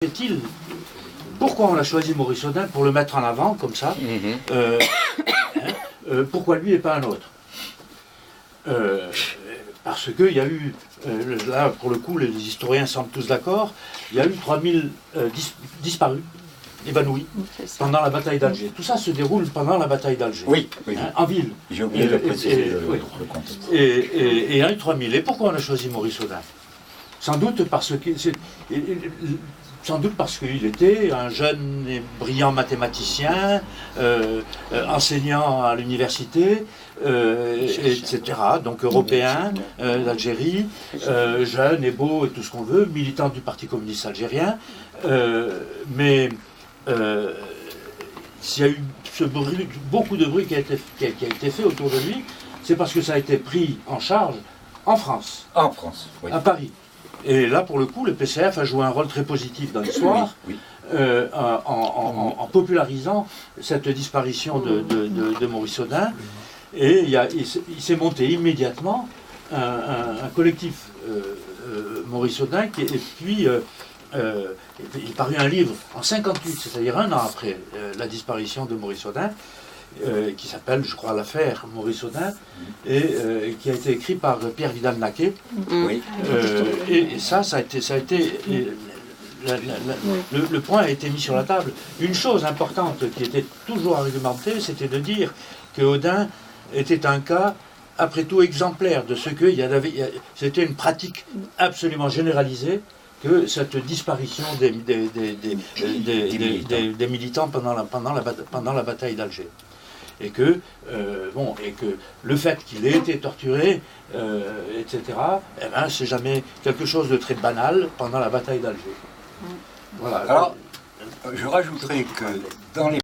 Est-il, pourquoi on a choisi Maurice Audin pour le mettre en avant comme ça? Pourquoi lui et pas un autre? Parce qu'il y a eu, là pour le coup les historiens semblent tous d'accord, il y a eu 3000 disparus, évanouis, pendant la bataille d'Alger. Tout ça se déroule pendant la bataille d'Alger. Oui, oui. En ville. J'ai oublié de préciser le contexte. Et il y a eu 3000. Et pourquoi on a choisi Maurice Audin? Sans doute parce qu'il était un jeune et brillant mathématicien, enseignant à l'université, etc. Donc européen d'Algérie, jeune et beau et tout ce qu'on veut, militant du Parti communiste algérien. Mais s'il y a eu beaucoup de bruit qui a été fait autour de lui, c'est parce que ça a été pris en charge en France. En France, oui. À Paris. Et là, pour le coup, le PCF a joué un rôle très positif dans l'histoire, oui. en popularisant cette disparition de Maurice Audin. Et il s'est monté immédiatement un collectif Maurice Audin, et puis il parut un livre en 58, c'est-à-dire un an après la disparition de Maurice Audin, qui s'appelle, je crois, l'affaire Maurice Audin, et qui a été écrit par Pierre Vidal-Naquet. Oui. Et ça a été le point a été mis sur la table. Une chose importante qui était toujours argumentée, c'était de dire que Audin était un cas, après tout, exemplaire de ce que c'était une pratique absolument généralisée, que cette disparition des militants pendant la bataille d'Alger. Et que le fait qu'il ait été torturé, etc., eh ben, c'est jamais quelque chose de très banal pendant la bataille d'Alger. Voilà. Alors, je rajouterai que dans les